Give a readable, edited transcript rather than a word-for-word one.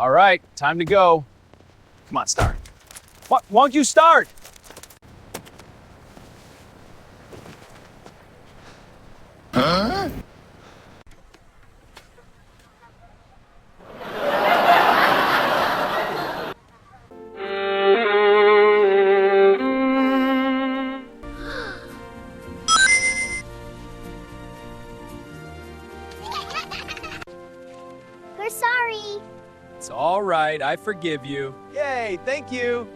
All right, time to go. Come on, start. What? Won't you start? Huh? We're sorry. It's all right, I forgive you. Yay, thank you.